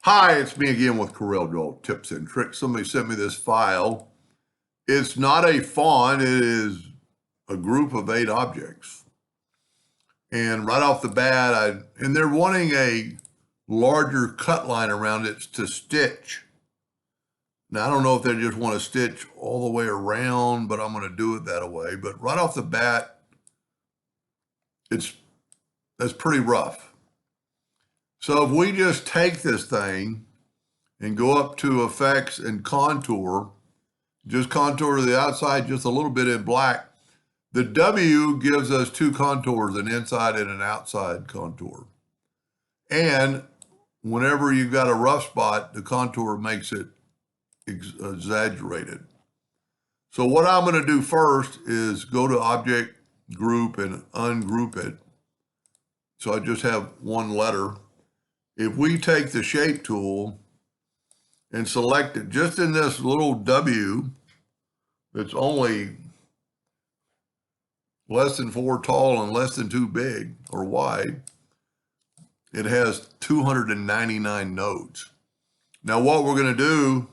Hi, it's me again with Corel Draw Tips and Tricks. Somebody sent me this file. It's not a font, it is a group of 8 objects. And right off the bat, and they're wanting a larger cut line around it to stitch. Now, I don't know if they just want to stitch all the way around, but I'm going to do it that way. But right off the bat, that's pretty rough. So if we just take this thing and go up to Effects and Contour, just contour to the outside just a little bit in black. The W gives us 2 contours, an inside and an outside contour. And whenever you've got a rough spot, the contour makes it exaggerated. So what I'm going to do first is go to Object, Group, and ungroup it. So I just have one letter. If we take the Shape tool and select it just in this little W that's only less than 4 tall and less than 2 big or wide, it has 299 nodes. Now what we're going to do,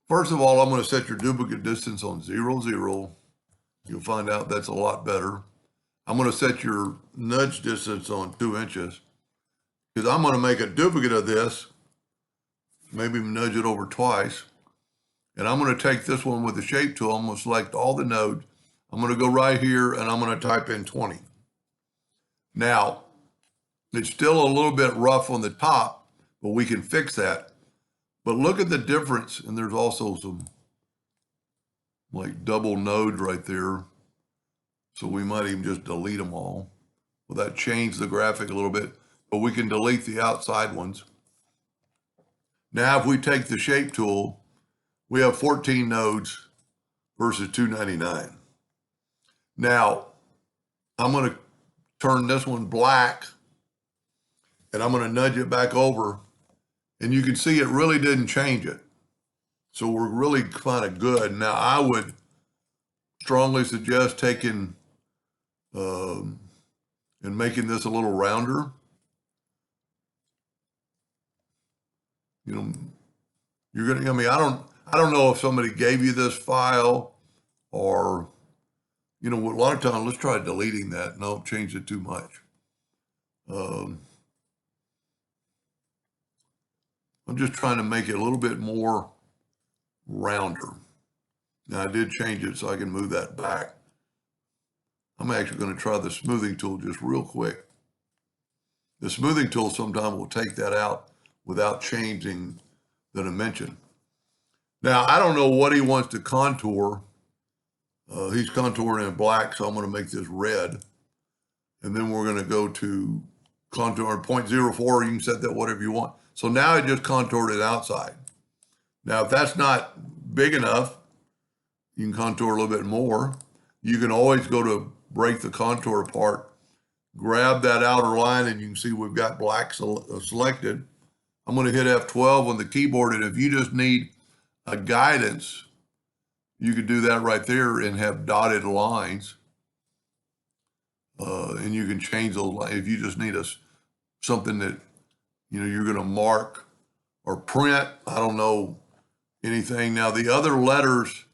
first of all, I'm going to set your duplicate distance on 0, 0. You'll find out that's a lot better. I'm going to set your nudge distance on 2 inches because I'm going to make a duplicate of this, maybe nudge it over twice. And I'm going to take this one with the Shape tool. I'm going to select all the nodes. I'm going to go right here and I'm going to type in 20. Now, it's still a little bit rough on the top, but we can fix that. But look at the difference. And there's also some like double nodes right there. So we might even just delete them all. Well, that changed the graphic a little bit, but we can delete the outside ones. Now, if we take the Shape tool, we have 14 nodes versus 299. Now, I'm going to turn this one black, and I'm going to nudge it back over, and you can see it really didn't change it. So we're really kind of good. Now, I would strongly suggest taking and making this a little rounder. You know, you're going to, I mean, I don't know if somebody gave you this file or, you know, a lot of times, let's try deleting that. No, change it too much. I'm just trying to make it a little bit more rounder. Now I did change it so I can move that back. I'm actually going to try the smoothing tool just real quick. The smoothing tool sometimes will take that out without changing the dimension. Now, I don't know what he wants to contour. He's contouring in black, so I'm going to make this red. And then we're going to go to contour 0.04. You can set that whatever you want. So now I just contoured it outside. Now, if that's not big enough, you can contour a little bit more. You can always go to break the contour apart, grab that outer line, and you can see we've got black selected. I'm going to hit F12 on the keyboard, and if you just need a guidance, you could do that right there and have dotted lines. And you can change those lines if you just need something that, you know, you're going to mark or print. I don't know anything. Now, the other letters,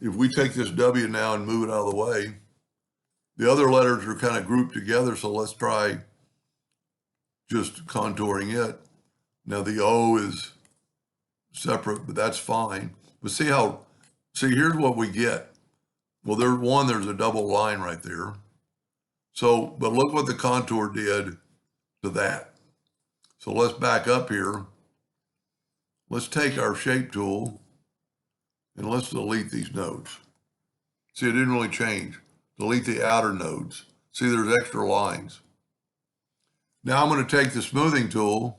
if we take this W now and move it out of the way, the other letters are kind of grouped together. So let's try just contouring it. Now the O is separate, but that's fine. But see, here's what we get. Well, there's a double line right there. So, but look what the contour did to that. So let's back up here. Let's take our Shape tool and let's delete these nodes. See, it didn't really change. Delete the outer nodes. See, there's extra lines. Now I'm going to take the smoothing tool,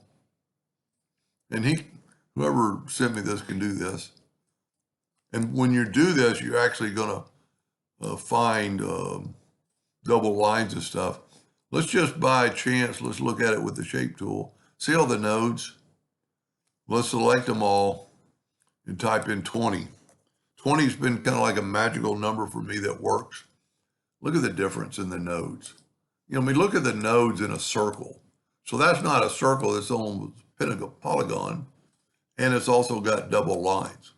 and whoever sent me this can do this. And when you do this, you're actually going to find double lines and stuff. Let's just by chance, let's look at it with the Shape tool. See all the nodes? Let's select them all and type in 20. 20's been kind of like a magical number for me that works. Look at the difference in the nodes. You know, I mean, look at the nodes in a circle. So that's not a circle, it's almost polygon, and it's also got double lines.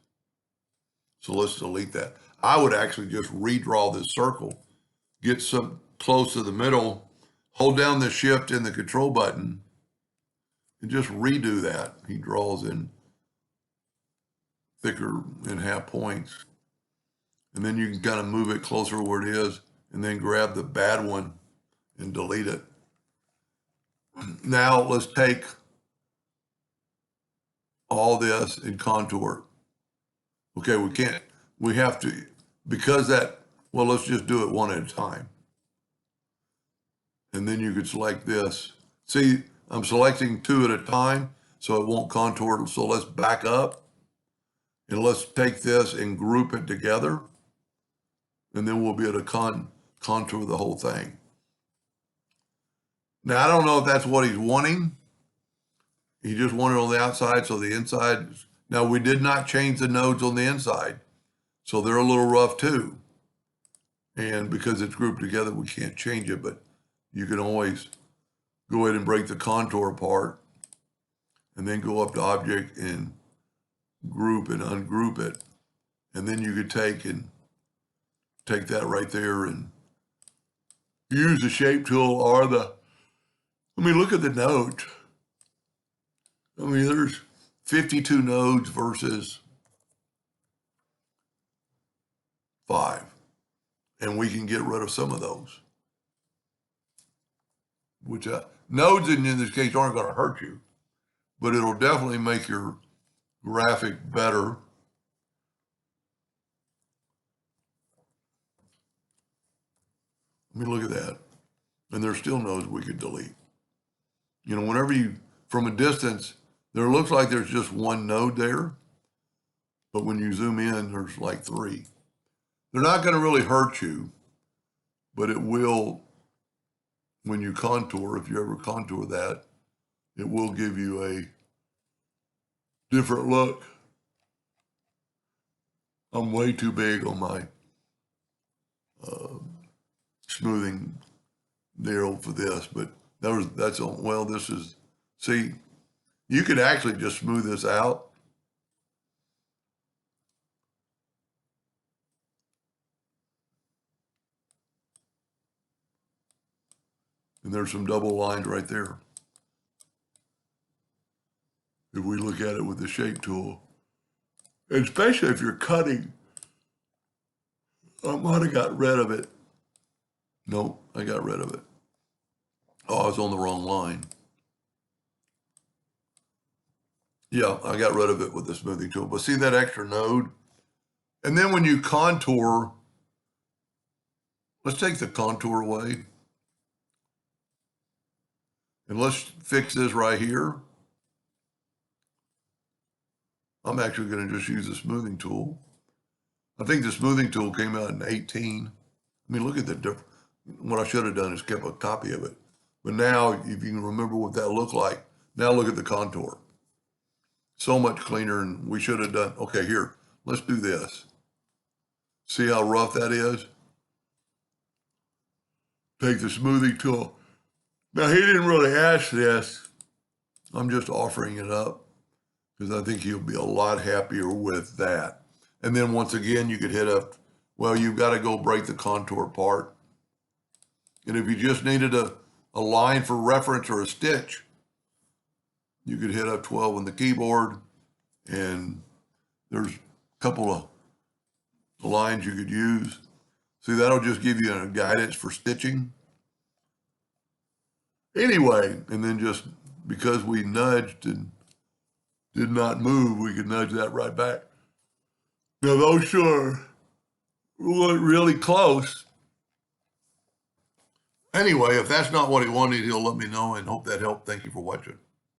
So let's delete that. I would actually just redraw this circle, get some close to the middle, hold down the shift and the control button, and just redo that. He draws in thicker in half points. And then you can kind of move it closer where it is, and then grab the bad one and delete it. Now let's take all this and contour. Okay, we have to, because well, let's just do it one at a time. And then you could select this. See, I'm selecting two at a time, so it won't contour. So let's back up and let's take this and group it together. And then we'll be able to contour the whole thing. Now, I don't know if that's what he's wanting. He just wanted it on the outside, so the inside. Now, we did not change the nodes on the inside, so they're a little rough too. And because it's grouped together, we can't change it, but you can always go ahead and break the contour apart and then go up to Object and Group and ungroup it. And then you could take that right there and use the shape tool or look at the nodes. I mean, there's 52 nodes versus 5. And we can get rid of some of those. Which nodes in this case aren't going to hurt you, but it'll definitely make your graphic better. I mean, look at that. And there's still nodes we could delete. You know, whenever from a distance, there looks like there's just one node there, but when you zoom in, there's like 3. They're not going to really hurt you, but it will, when you contour, if you ever contour that, it will give you a different look. I'm way too big on my smoothing narrow for this, but that's on, well, this is, see, you could actually just smooth this out. And there's some double lines right there. If we look at it with the shape tool, and especially if you're cutting, I might have got rid of it. Nope, I got rid of it. Oh, I was on the wrong line. Yeah, I got rid of it with the smoothing tool. But see that extra node? And then when you contour, let's take the contour away. And let's fix this right here. I'm actually going to just use the smoothing tool. I think the smoothing tool came out in 18. I mean, look at the difference. What I should have done is kept a copy of it. But now, if you can remember what that looked like, now look at the contour. So much cleaner, and we should have done, okay, here, let's do this. See how rough that is? Take the smoothing tool. Now, he didn't really ask this. I'm just offering it up because I think he'll be a lot happier with that. And then once again, you could hit up, well, you've got to go break the contour apart. And if you just needed a line for reference or a stitch, you could hit up 12 on the keyboard, and there's a couple of lines you could use. See, that'll just give you a guidance for stitching. Anyway, and then just because we nudged and did not move, we could nudge that right back. Now those sure weren't really close. Anyway, if that's not what he wanted, he'll let me know, and hope that helped. Thank you for watching.